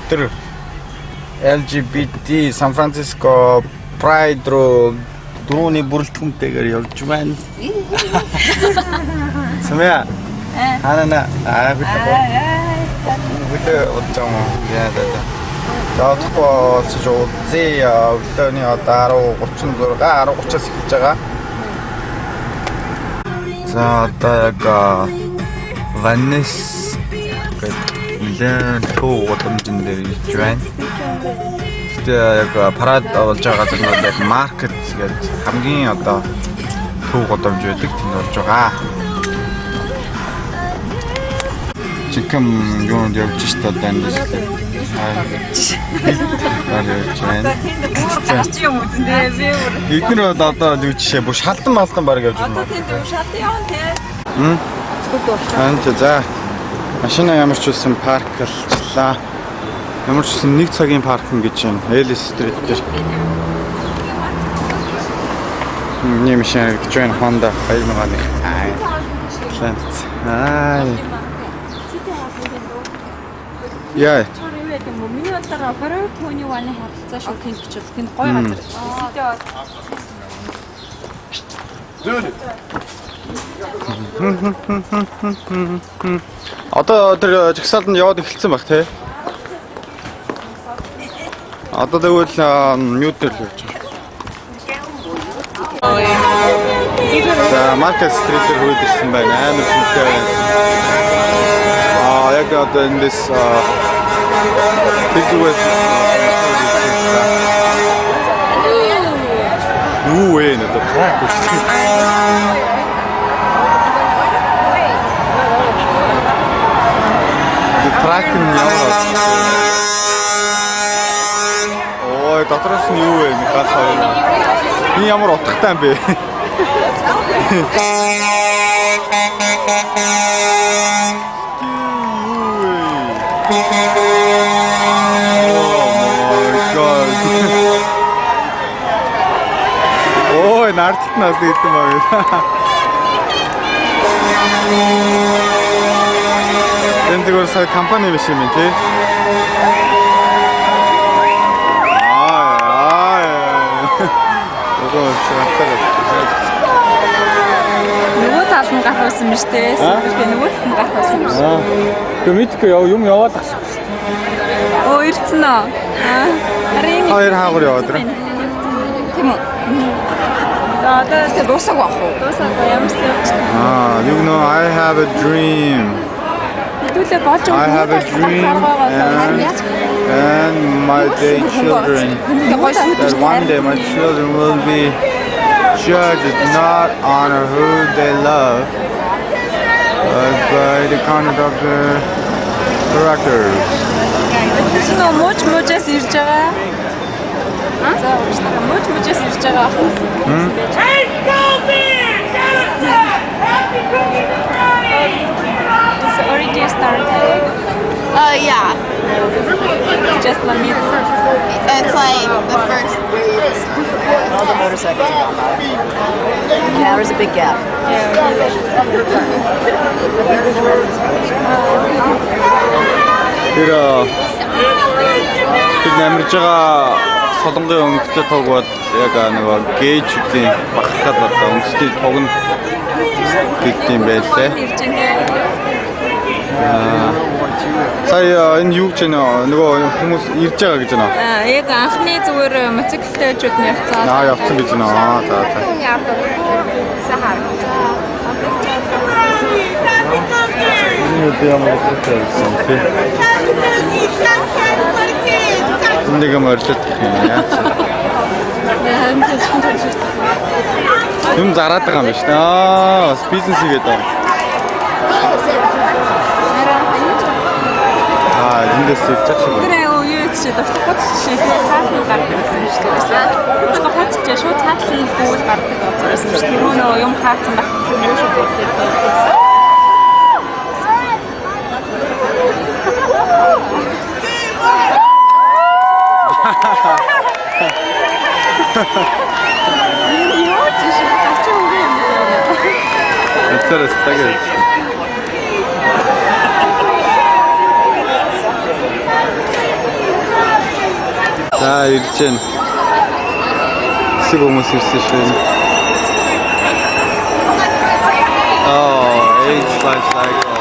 өдөр LGBT San Francisco Pride руу дөрөвний бүрэлдэхүүнтэйгээр явж байна. Сумя. Ханана хөдөө удаа яа даа. Заавал зээ өдөөний одоо 10:36 10:30-аас эхэлж байгаа. За одоо яг Ваннес нэлээд туу удамжин дээр ирж байна. Тэгээ яг парад болж байгаа газар нь яг маркет гэж хамгийн одоо туу удамж байдаг тэнд болж байгаа. Чикэм юунд явж штэ одоо энэ дэслээ. Чи юм үзэндээ би өөр. Эдгээр одоо юу жишээ бүр шалтан малтан баг явж байна. Одоо тийм шалтан явна тий. За машина ямар ч үсэн парклчлаа. Ямар ч үсэн нэг цагийн паркинг гэж байна. Элис стрит дээр. Нэг машина гэж байна. Honda 2000-ны. Яа. Миний бодлоор хорой түүний ваны харилцаа шүү тийм ч тийм гоё газар. Одоо тэр жагсаалд нь яваад эхэлсэн баг тий. Одоо тэгвэл мьютер л явж байгаа. За Маркет стритээр хөөд ирсэн байна. Амар хүнтэй байна. Яг одоо эндээс тэгвэл юу вэ надад трак үсчих. Трак нь яваа. Ой, дотроос нь юу вэ? Газ хоёр. Энэ ямар утгатай юм бэ? Ой, наартнаас дийсэн баг. Энэ зүгээр сая компани биш юм тий. Нөгөө тал нь гарахсан биз дээ. Эсвэл нөгөө тал нь гарахсан биз. Тэг мэдгүй юм яваад ахсан. Оо ирсэн аа. Харин Хоёр хаагур яваад байна. Тийм үү. Одоо тэг дуусах байх уу? Дуусах ямар ч юм. You know I have a dream. Хэдүүлээ болж I have a dream and my day children that one day my children will be judged not on who they love but by the conduct of their characters. Шинэ мууч ирж байгаа. За мууч ирж байгаа. Hey Kobe! Happy cookie Friday! It's already started. Yeah. Just let me. It's like the first. All the motorcycles are gone by. Yeah, there's a big gap. Тэр намирж байгаа солонгын өнгөтэй тогвоод яг нөгөө гейжүүдийн багтаад одоо өнгөсний тогн гэдэг юм байлээ. Сая энэ юу гэж нөгөө хүмүүс ирж байгаа гэж байна. Яг анхны зүгээр мотоциклтэйчүүд нь явцгаа. Явцсан гэж байна. За. Энэ ямар хөтэй юм бэ? Нэг юм орчод яа. Юм зараад байгаа юм байна. Бас бизнес хийгээд байна. Эндээс ирж байгаа шүү. Тэр юу чи дутгахад шиг цаасан гардаг гэсэн шүү дээ. Дутгахад чи шууд цаасан бүл гардаг гэсэн шүү. Тэр нөө юм хаацсан байх юм шүү дээ. Юу чи шиг тачаа үгүй юм байна. Царас тагаа. ирж байна. Хэсэг хүмүүс ирсэн шүү. Age life cycle.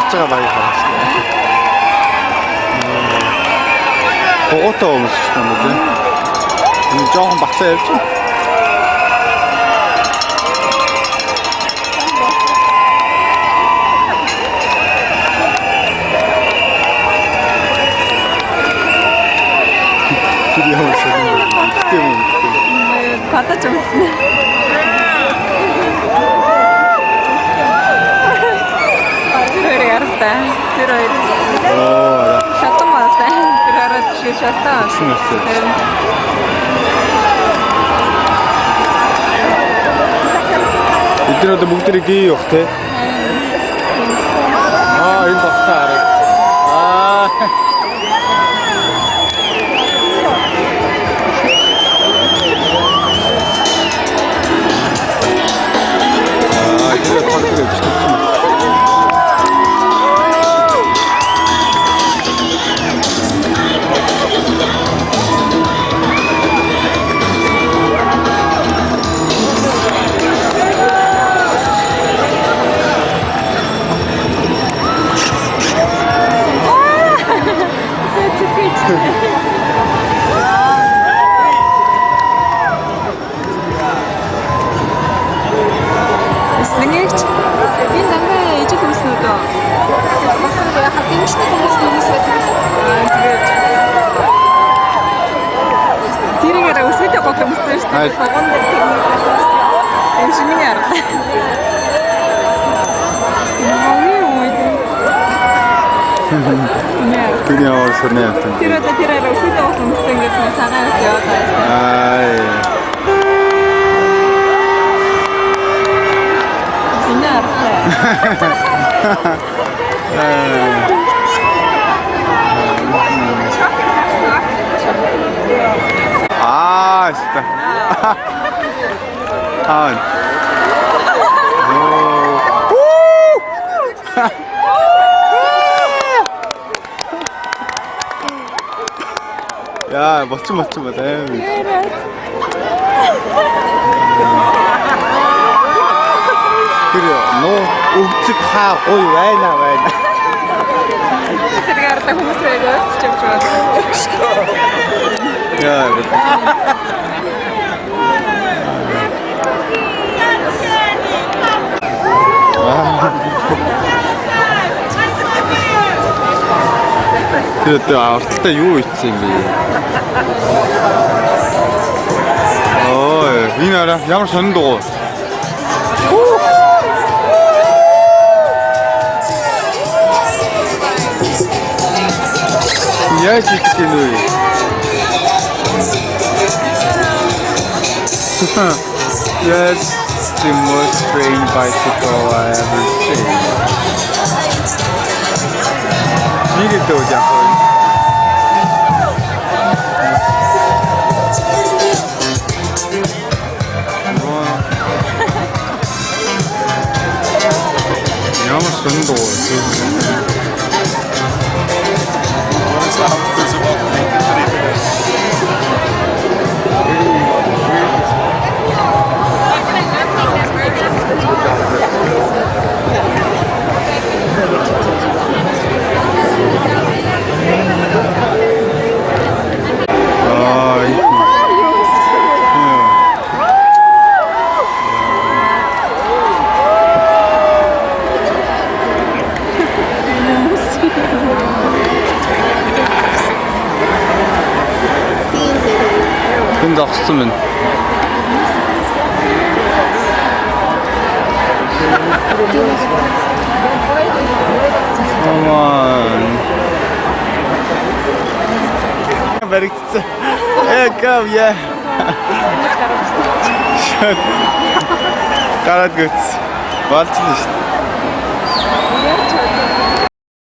박자가 많이 달랐어요. 그것도 멋있었던 거지. 근데 조금 박사였죠? 길이 형을 쓰는 거지. 때문에. 갖다 좀. 들어요. 알아. Шатан бастай. Тэрээр чи шатан. Смысл. 이들도 목들이 없 대. 아, 이거 봤다. 아. 이거 파크를 진짜. Сэнэгч би намайг ижил хүснүүд үү. Бас хатимчтай хүмүүсээс тэгээд тэрийгээр өсөйтэй гол хүмүүстэй шүү дээ. Тогонд энэ шиний яар. 그냥 어서네 하여튼. тэрээр өсөйтэй гол хүмүүстэй ингэж цагаан яваад байна. 진짜. 야, 멋진. 그래, 너 욱직하, 어이, 왜나. тэргээр та хүмүүсээ ч юм 야, 그래, 또 어릴 때 요 있지, 미나라, 양을 전도. Я чикатилуй. That's the most strange bicycle I ever seen. 이게 또 어디야? 양을 전도. 근데 없으면 Баригдсан. Гав яа. Гараад гүц. Болчихлоо шүү дээ.